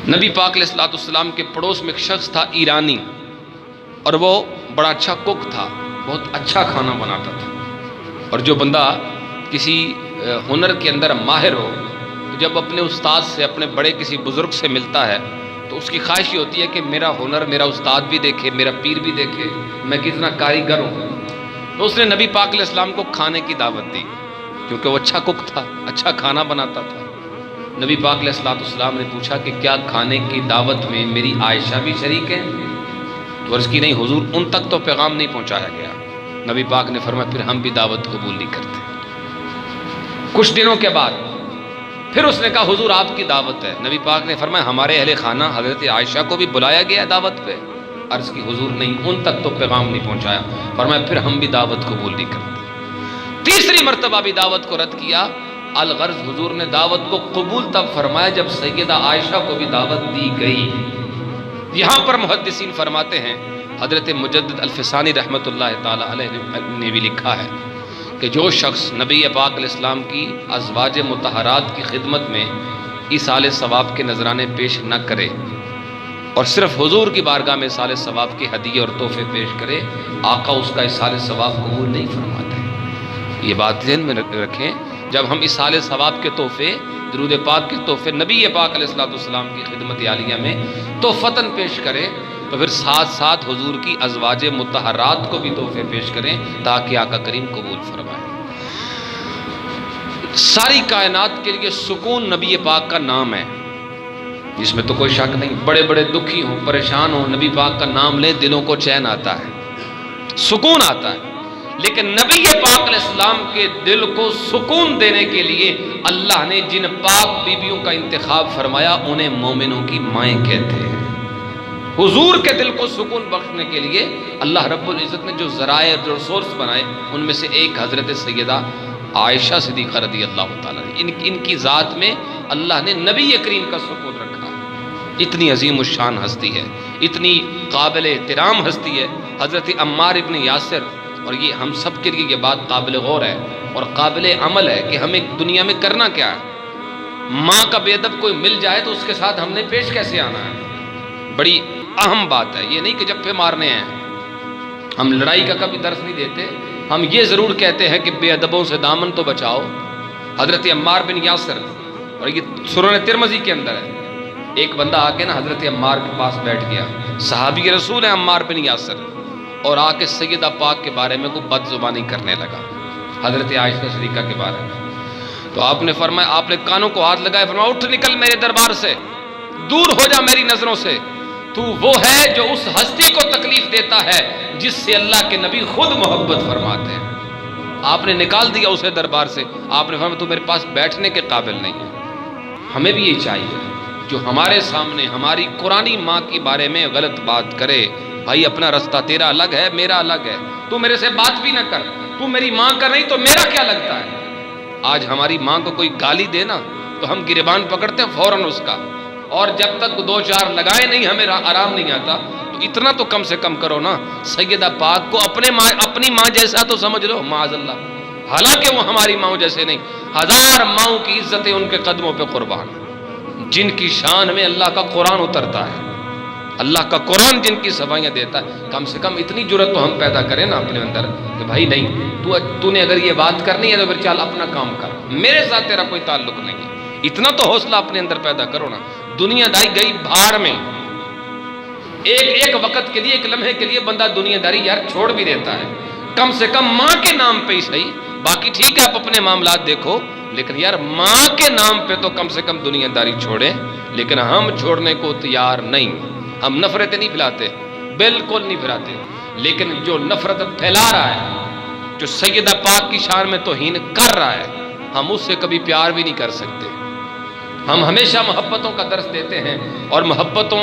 نبی پاک علیہ الصلوۃ والسلام کے پڑوس میں ایک شخص تھا ایرانی، اور وہ بڑا اچھا کک تھا، بہت اچھا کھانا بناتا تھا۔ اور جو بندہ کسی ہنر کے اندر ماہر ہو تو جب اپنے استاد سے، اپنے بڑے کسی بزرگ سے ملتا ہے تو اس کی خواہش یہ ہوتی ہے کہ میرا ہنر میرا استاد بھی دیکھے، میرا پیر بھی دیکھے، میں کتنا کاریگر ہوں۔ تو اس نے نبی پاک علیہ السلام کو کھانے کی دعوت دی، کیونکہ وہ اچھا کک تھا، اچھا کھانا بناتا تھا۔ نبی پاک علیہ السلام نے پوچھا کہ کیا کھانے کی دعوت میں میری عائشہ بھی شریک ہے؟ تو عرض کی نہیں حضور، ان تک تو پیغام نہیں پہنچایا گیا۔ نبی پاک نے فرمایا پھر ہم بھی دعوت قبول نہیں کرتے۔ کچھ دنوں کے بعد پھر اس نے کہا حضور آپ کی دعوت ہے۔ نبی پاک نے فرمایا ہمارے اہل خانہ حضرت عائشہ کو بھی بلایا گیا دعوت پہ؟ عرض کی حضور نہیں، ان تک تو پیغام نہیں پہنچایا۔ فرمایا پھر ہم بھی دعوت قبول نہیں کرتے۔ تیسری مرتبہ بھی دعوت کو رد کیا۔ الغرض حضور نے دعوت کو قبول تب فرمایا جب سیدہ عائشہ کو بھی دعوت دی گئی۔ یہاں پر محدثین فرماتے ہیں، حضرت مجدد الفسانی رحمۃ اللہ تعالی علیہ نے بھی لکھا ہے کہ جو شخص نبی پاک علیہ السلام کی ازواج مطہرات کی خدمت میں ایصال ثواب کے نذرانے پیش نہ کرے اور صرف حضور کی بارگاہ میں ایصال ثواب کے ہدیے اور تحفے پیش کرے، آقا اس کا ایصال ثواب قبول نہیں فرماتے۔ یہ بات ذہن میں رکھیں، جب ہم ایصال ثواب کے تحفے، درود پاک کے تحفے نبی پاک علیہ السلام کی خدمت عالیہ میں تحفتاً پیش کریں تو پھر ساتھ ساتھ حضور کی ازواج مطہرات کو بھی تحفے پیش کریں تاکہ آقا کریم قبول فرمائے۔ ساری کائنات کے لیے سکون نبی پاک کا نام ہے، جس میں تو کوئی شک نہیں۔ بڑے بڑے دکھی ہوں، پریشان ہوں، نبی پاک کا نام لیں دلوں کو چین آتا ہے، سکون آتا ہے۔ لیکن نبی پاک علیہ السلام کے دل کو سکون دینے کے لیے اللہ نے جن پاک بیویوں کا انتخاب فرمایا انہیں مومنوں کی مائیں کہتے ہیں۔ حضور کے دل کو سکون بخشنے کے لیے اللہ رب العزت نے جو ذرائع جو سورس بنائے ان میں سے ایک حضرت سیدہ عائشہ صدیقہ رضی اللہ تعالیٰ ان کی ذات میں اللہ نے نبی کریم کا سکون رکھا۔ اتنی عظیم الشان ہستی ہے، اتنی قابل احترام ہستی ہے حضرت عمار ابن یاسر، اور یہ ہم سب کے لیے یہ بات قابل غور ہے اور قابل عمل ہے کہ ہمیں دنیا میں کرنا کیا ہے۔ ماں کا بے ادب کوئی مل جائے تو اس کے ساتھ ہم نے پیش کیسے آنا ہے، بڑی اہم بات ہے۔ یہ نہیں کہ جب پہ مارنے ہیں، ہم لڑائی کا کبھی درس نہیں دیتے، ہم یہ ضرور کہتے ہیں کہ بے ادبوں سے دامن تو بچاؤ۔ حضرت عمار بن یاسر، اور یہ سنن ترمذی کے اندر ہے، ایک بندہ آ کے نا حضرت عمار کے پاس بیٹھ گیا، صحابی رسول ہے عمار بن یاسر، اور آ کے سیدہ پاک کے بارے میں کوئی بد زبانی کرنے لگا، حضرت عائشہ صدیقہ کے بارے میں۔ تو آپ نے فرمایا، آپ نے کانوں کو ہاتھ لگائے، فرمایا اٹھ نکل میرے دربار سے، دور ہو جا میری نظروں سے، تو وہ ہے جو اس ہستی کو تکلیف دیتا ہے جس سے اللہ کے نبی خود محبت فرماتے ہیں۔ آپ نے نکال دیا اسے دربار سے، آپ نے فرمایا تو میرے پاس بیٹھنے کے قابل نہیں ہے۔ ہمیں بھی یہ چاہیے، جو ہمارے سامنے ہماری قرآنی ماں کے بارے میں غلط بات کرے، بھائی اپنا رستہ تیرا الگ ہے، میرا الگ ہے، تو میرے سے بات بھی نہ کر، تو میری ماں کا نہیں تو میرا کیا لگتا ہے۔ آج ہماری ماں کو کوئی گالی دے نا تو ہم گریبان پکڑتے ہیں فوراً اس کا، اور جب تک دو چار لگائے نہیں ہمیں آرام نہیں آتا۔ تو اتنا تو کم سے کم کرو نا، سیدہ پاک کو اپنی ماں جیسا تو سمجھ لو، معاذ اللہ، حالانکہ وہ ہماری ماں جیسے نہیں۔ ہزار ماؤں کی عزتیں ان کے قدموں پہ قربان، جن کی شان میں اللہ کا قرآن اترتا ہے، اللہ کا قرآن جن کی صفائیاں دیتا ہے۔ کم سے کم اتنی جرت تو ہم پیدا کریں نا اپنے اندر کہ بھائی نہیں، تو نے اگر یہ بات کرنی ہے تو پھر چل اپنا کام کر، میرے ساتھ تیرا کوئی تعلق نہیں ہے۔ اتنا تو حوصلہ اپنے اندر پیدا کرو نا۔ دنیا داری گئی بھاڑ میں، ایک وقت کے لیے، ایک لمحے کے لیے بندہ دنیا داری یار چھوڑ بھی دیتا ہے، کم سے کم ماں کے نام پہ ہی صحیح، باقی ٹھیک ہے آپ اپنے معاملات دیکھو، لیکن یار ماں کے نام پہ تو کم سے کم دنیا داری چھوڑیں۔ لیکن ہم چھوڑنے کو تیار نہیں، ہم نفرتیں نہیں پھیلاتے، بالکل نہیں پھیلاتے، لیکن جو نفرت پھیلا رہا ہے، جو سیدہ پاک کی شان میں توہین کر رہا ہے، ہم اس سے کبھی پیار بھی نہیں کر سکتے۔ ہم ہمیشہ محبتوں کا درس دیتے ہیں اور محبتوں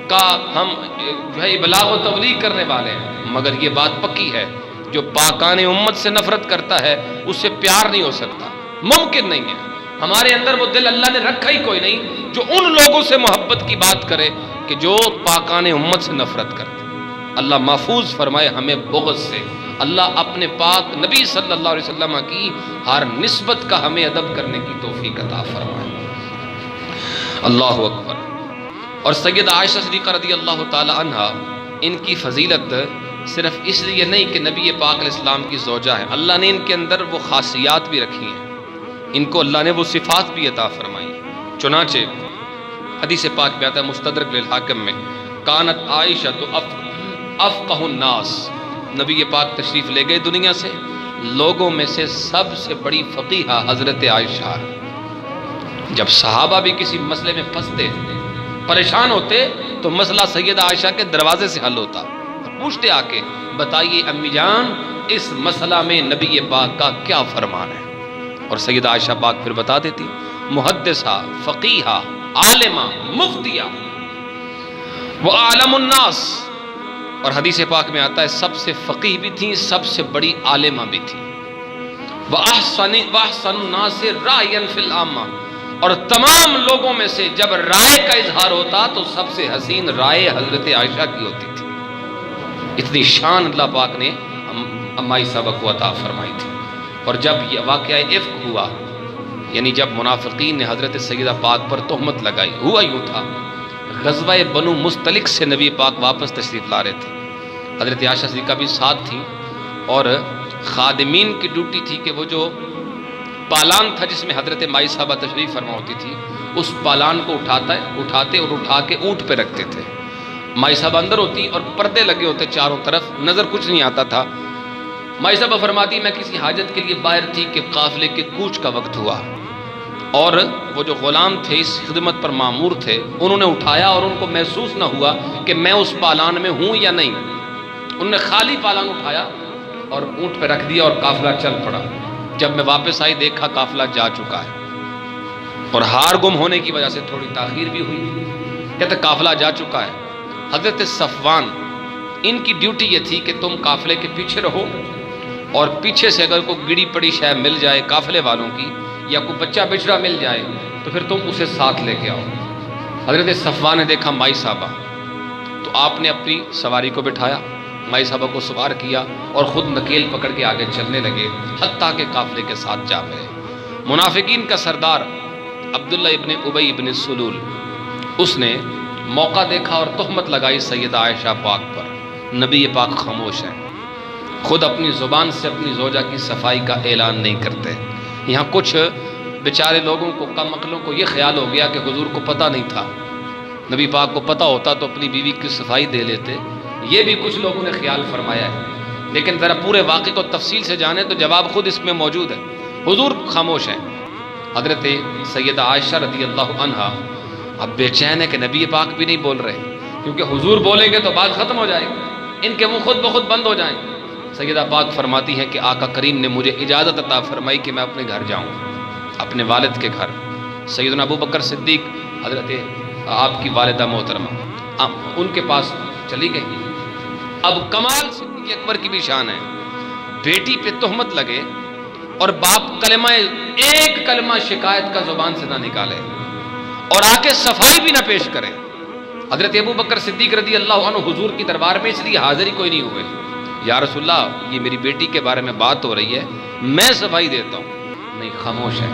کا ہم جو ہے ابلاغ و تبلیغ کرنے والے ہیں، مگر یہ بات پکی ہے، جو پاکان امت سے نفرت کرتا ہے اس سے پیار نہیں ہو سکتا، ممکن نہیں ہے۔ ہمارے اندر وہ دل اللہ نے رکھا ہی کوئی نہیں جو ان لوگوں سے محبت کی بات کرے کہ جو پاکان امت سے نفرت کرتے۔ اللہ محفوظ فرمائے ہمیں بغض سے، اللہ اپنے پاک نبی صلی اللہ علیہ وسلم کی ہر نسبت کا ہمیں ادب کرنے کی توفیق عطا فرمائے۔ اللہ اکبر۔ اور سیدہ عائشہ صدیقہ رضی اللہ تعالی عنہا، ان کی فضیلت صرف اس لیے نہیں کہ نبی پاک علیہ السلام کی زوجہ ہیں، اللہ نے ان کے اندر وہ خاصیات بھی رکھی ہیں، ان کو اللہ نے وہ صفات بھی عطا فرمائی۔ چنانچہ حدیث پاک میں آتا ہے مستدرک للحاکم میں، کانت عائشہ تو افقہ الناس، نبی پاک تشریف لے گئے دنیا سے، لوگوں میں سے سب سے بڑی فقیہہ حضرت عائشہ ہے۔ جب صحابہ بھی کسی مسئلے میں پھنستے، پریشان ہوتے، تو مسئلہ سیدہ عائشہ کے دروازے سے حل ہوتا، پوچھتے آ کے، بتائیے امی جان اس مسئلہ میں نبی پاک کا کیا فرمان ہے؟ اور سیدہ عائشہ پاک پھر بتا دیتی، محدثہ، فقیہہ، عالمہ، مفتیہ، وہ عالم الناس، اور حدیث پاک میں آتا ہے سب سے فقیہ بھی تھیں، سب سے بڑی عالمہ بھی تھیں، وَأَحْسَنُ النَّاسِ رَأْيًا فِي الْعَامَّةِ، اور تمام لوگوں میں سے جب رائے کا اظہار ہوتا تو سب سے حسین رائے حضرت عائشہ کی ہوتی تھی۔ اتنی شان اللہ پاک نے امائی صاحبہ کو عطا فرمائی تھی۔ اور جب یہ واقعہ افک ہوا، یعنی جب منافقین نے حضرت سیدہ پاک پر تہمت لگائی، ہوا یوں تھا، غزوہ بنو مستلق سے نبی پاک واپس تشریف لا رہے تھے، حضرت عائشہ صدیقہ بھی ساتھ تھیں، اور خادمین کی ڈیوٹی تھی کہ وہ جو پالان تھا جس میں حضرت مائی صاحبہ تشریف فرما ہوتی تھی، اس پالان کو اٹھاتے اور اٹھا کے اونٹ پہ رکھتے تھے۔ مائی صاحبہ اندر ہوتی اور پردے لگے ہوتے چاروں طرف، نظر کچھ نہیں آتا تھا۔ مائی صاحبہ فرماتی میں کسی حاجت کے لیے باہر تھی کہ قافلے کے کوچ کا وقت ہوا، اور وہ جو غلام تھے اس خدمت پر مامور تھے، انہوں نے اٹھایا اور ان کو محسوس نہ ہوا کہ میں اس پالان میں ہوں یا نہیں، انہوں نے خالی پالان اٹھایا اور اونٹ پہ رکھ دیا اور قافلہ چل پڑا۔ جب میں واپس آئی دیکھا قافلہ جا چکا ہے، اور ہار گم ہونے کی وجہ سے تھوڑی تاخیر بھی ہوئی، کہتے قافلہ جا چکا ہے۔ حضرت صفوان، ان کی ڈیوٹی یہ تھی کہ تم قافلے کے پیچھے رہو، اور پیچھے سے اگر کوئی گڑی پڑی شے مل جائے قافلے والوں کی، یا کوئی بچہ بچڑا مل جائے تو پھر تم اسے ساتھ لے کے آؤ۔ حضرت صفوان نے دیکھا مائی صاحبہ، تو آپ نے اپنی سواری کو بٹھایا، مائی صاحبہ کو سوار کیا اور خود نکیل پکڑ کے آگے چلنے لگے، حتیٰ کہ قافلے کے ساتھ جا ملے۔ منافقین کا سردار عبداللہ ابن ابی ابن سلول، اس نے موقع دیکھا اور تہمت لگائی سیدہ عائشہ پاک پر۔ نبی پاک خاموش ہیں، خود اپنی زبان سے اپنی زوجہ کی صفائی کا اعلان نہیں کرتے۔ یہاں کچھ بیچارے لوگوں کو، کم عقلوں کو یہ خیال ہو گیا کہ حضور کو پتہ نہیں تھا، نبی پاک کو پتہ ہوتا تو اپنی بیوی کی صفائی دے لیتے، یہ بھی کچھ لوگوں نے خیال فرمایا ہے۔ لیکن ذرا پورے واقعے کو تفصیل سے جانیں تو جواب خود اس میں موجود ہے۔ حضور خاموش ہیں۔ حضرت سیدہ عائشہ رضی اللہ عنہا اب بے چین ہے کہ نبی پاک بھی نہیں بول رہے، کیونکہ حضور بولیں گے تو بات ختم ہو جائے گی، ان کے منہ خود بخود بند ہو جائیں۔ سیدہ پاک فرماتی ہے کہ آقا کریم نے مجھے اجازت عطا فرمائی کہ میں اپنے گھر جاؤں، اپنے والد کے گھر۔ سیدنا ابو بکر صدیق، حضرت آپ کی والدہ محترمہ، ان کے پاس چلی گئی۔ اب کمال صدیق اکبر کی بھی شان ہے، بیٹی پہ تہمت لگے اور باپ ایک کلمہ شکایت کا زبان سے نہ نکالے، اور آ کے صفائی بھی نہ پیش کرے۔ حضرت ابو بکر صدیق رضی اللہ عنہ حضور کی دربار میں اس لیے حاضر ہی کوئی نہیں ہوئے، یا رسول اللہ یہ میری بیٹی کے بارے میں بات ہو رہی ہے، میں صفائی دیتا ہوں، نہیں، خاموش ہے۔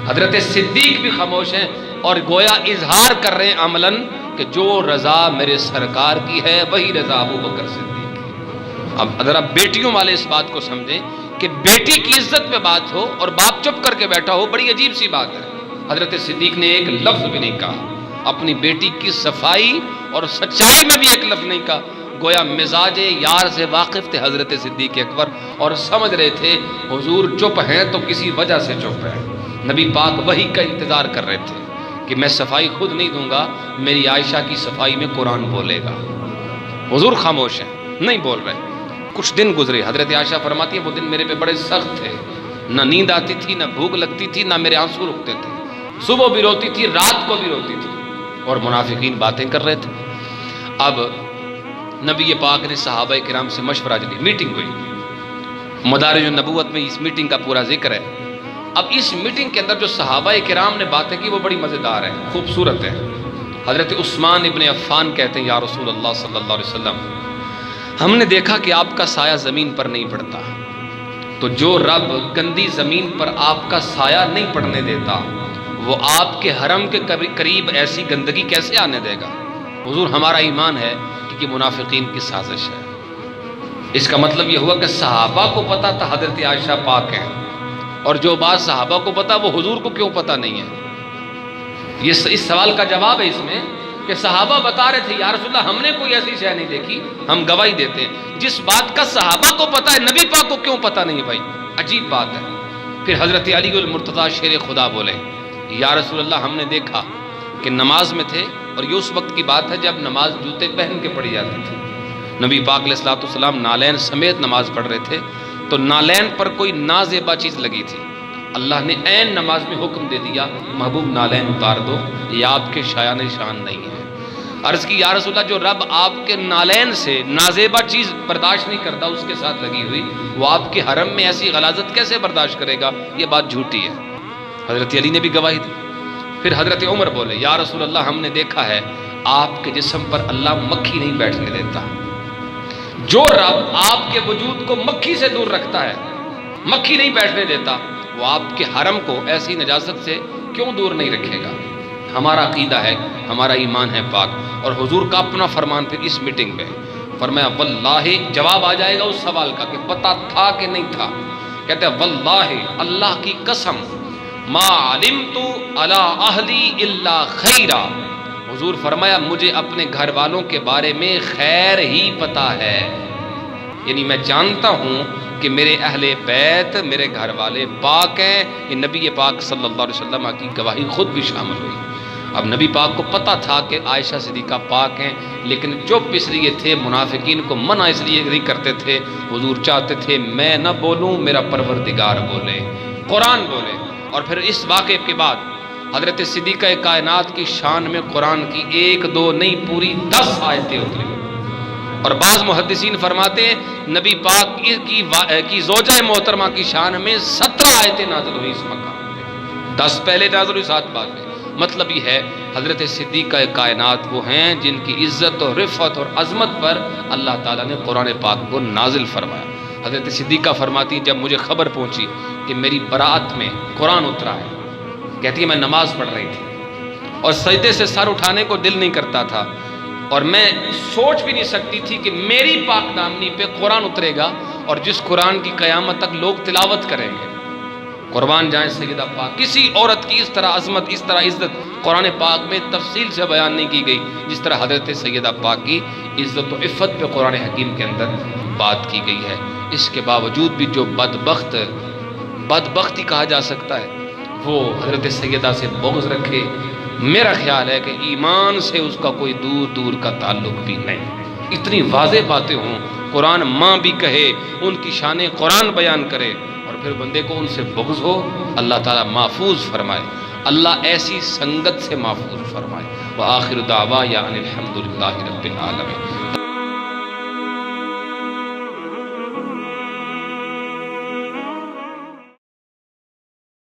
حضرت صدیق بھی خاموش ہیں اور گویا اظہار کر رہے ہیں عملاً کہ جو رضا میرے سرکار کی ہے وہی رضا ابو بکر صدیق کی۔ اب ذرا بیٹیوں والے اس بات کو سمجھیں کہ بیٹی کی عزت پہ بات ہو اور باپ چپ کر کے بیٹھا ہو، بڑی عجیب سی بات ہے۔ حضرت صدیق نے ایک لفظ بھی نہیں کہا، اپنی بیٹی کی صفائی اور سچائی میں بھی ایک لفظ نہیں کہا، گویا مزاج یار سے واقف تھے حضرت صدیق اکبر، اور سمجھ رہے تھے حضور چپ ہیں تو کسی وجہ سے چپ ہیں۔ نبی پاک وحی کا انتظار کر رہے تھے کہ میں صفائی خود نہیں دوں گا، میری عائشہ کی صفائی میں قرآن بولے گا۔ حضور خاموش ہیں، نہیں بول رہے۔ کچھ دن گزرے، حضرت عائشہ فرماتی ہے وہ دن میرے پہ بڑے سخت تھے، نہ نیند آتی تھی، نہ بھوک لگتی تھی، نہ میرے آنسو رکتے تھے، صبح بھی روتی تھی، رات کو بھی روتی تھی، اور منافقین باتیں کر رہے تھے۔ اب نبی پاک نے صحابہ کرام سے مشورہ لیا، میٹنگ ہوئی، مدارج النبوت میں اس میٹنگ کا پورا ذکر ہے۔ اب اس میٹنگ کے اندر جو صحابہ کرام نے باتیں کی وہ بڑی مزیدار ہیں، خوبصورت ہیں۔ حضرت عثمان ابن عفان کہتے ہیں یا رسول اللہ صلی اللہ علیہ وسلم، ہم نے دیکھا کہ آپ کا سایہ زمین پر نہیں پڑتا، تو جو رب گندی زمین پر آپ کا سایہ نہیں پڑنے دیتا وہ آپ کے حرم کے قریب ایسی گندگی کیسے آنے دے گا؟ حضور ہمارا ایمان ہے کہ یہ منافقین کی سازش ہے۔ اس کا مطلب یہ ہوا کہ صحابہ کو پتا تھا حضرت عائشہ پاک ہیں، اور جو بات صحابہ کو پتا وہ حضور کو کیوں پتا نہیں ہے؟ یہ اس سوال کا جواب ہے اس میں کہ صحابہ بتا رہے تھے یا رسول اللہ ہم نے کوئی ایسی شے نہیں دیکھی، ہم گواہی دیتے ہیں۔ جس بات کا صحابہ کو پتا ہے نبی پاک کو کیوں پتا نہیں بھائی؟ عجیب بات ہے۔ پھر حضرت علی المرتضیٰ شیر خدا بولے یا رسول اللہ ہم نے دیکھا کہ نماز میں تھے، اور یہ اس وقت کی بات ہے جب نماز جوتے پہن کے پڑھی جاتی تھی۔ نبی پاک علیہ الصلوۃ والسلام نالین سمیت نماز پڑھ رہے تھے، تو نالین پر کوئی نازیبا چیز لگی تھی۔ اللہ نے عین نماز میں حکم دے دیا محبوب نالین اتار دو، یہ آپ کے شایان شان نہیں ہے۔ عرض کی یا رسول اللہ جو رب آپ کے نالین سے نازیبا چیز برداشت نہیں کرتا اس کے ساتھ لگی ہوئی، وہ آپ کے حرم میں ایسی غلاظت کیسے برداشت کرے گا؟ یہ بات جھوٹی ہے۔ حضرت علی نے بھی گواہی دی۔ پھر حضرت عمر بولے یا رسول اللہ ہم نے دیکھا ہے آپ کے جسم پر اللہ مکھی نہیں بیٹھنے دیتا۔ جو رب آپ کے وجود کو مکھی سے دور رکھتا ہے، مکھی نہیں بیٹھنے دیتا، وہ آپ کے حرم کو ایسی نجاست سے کیوں دور نہیں رکھے گا؟ ہمارا عقیدہ ہے، ہمارا ایمان ہے پاک۔ اور حضور کا اپنا فرمان پھر اس میٹنگ میں فرمایا واللہ، جواب آ جائے گا اس سوال کا کہ پتہ تھا کہ نہیں تھا، کہتے ہیں واللہ اللہ کی قسم ما علمت علی اہلی الا خیرا، حضور فرمایا مجھے اپنے گھر والوں کے بارے میں خیر ہی پتا ہے، یعنی میں جانتا ہوں کہ میرے اہل بیت، میرے گھر والے پاک ہیں۔ یہ نبی پاک صلی اللہ علیہ وسلم کی گواہی خود بھی شامل ہوئی۔ اب نبی پاک کو پتا تھا کہ عائشہ صدیقہ پاک ہیں، لیکن چپ اس لیے تھے، منافقین کو منع اس لیے نہیں کرتے تھے، حضور چاہتے تھے میں نہ بولوں، میرا پروردگار بولے، قرآن بولے۔ اور پھر اس واقعے کے بعد حضرت صدیقہ کائنات کی شان میں قرآن کی 1 2 نہیں پوری 10 آیتیں اتری، اور بعض محدثین فرماتے ہیں نبی پاک کی زوجہ محترمہ کی شان میں 17 آیتیں نازل ہوئی اس مقام پہ، 10 پہلے نازل ہوئی، 7 بعد میں۔ مطلب یہ ہے حضرت صدیقہ کائنات وہ ہیں جن کی عزت اور رفعت اور عظمت پر اللہ تعالیٰ نے قرآن پاک کو نازل فرمایا۔ حضرت صدیقہ فرماتی جب مجھے خبر پہنچی کہ میری برات میں قرآن اترا ہے، کہتی ہے میں نماز پڑھ رہی تھی اور سجدے سے سر اٹھانے کو دل نہیں کرتا تھا، اور میں سوچ بھی نہیں سکتی تھی کہ میری پاک دامنی پہ قرآن اترے گا، اور جس قرآن کی قیامت تک لوگ تلاوت کریں گے۔ قربان جائیں سیدہ پاک، کسی عورت کی اس طرح عظمت، اس طرح عزت قرآن پاک میں تفصیل سے بیان نہیں کی گئی جس طرح حضرت سیدہ پاک کی عزت و عفت پہ قرآن حکیم کے اندر بات کی گئی ہے۔ اس کے باوجود بھی جو بدبختی کہا جا سکتا ہے وہ حضرت سیدہ سے بغض رکھے، میرا خیال ہے کہ ایمان سے اس کا کوئی دور دور کا تعلق بھی نہیں۔ اتنی واضح باتیں ہوں، قرآن ماں بھی کہے، ان کی شان قرآن بیان کرے، اور پھر بندے کو ان سے بغض ہو، اللہ تعالیٰ محفوظ فرمائے، اللہ ایسی سنگت سے محفوظ فرمائے۔ وآخر دعوایا ان الحمد للہ رب العالمین۔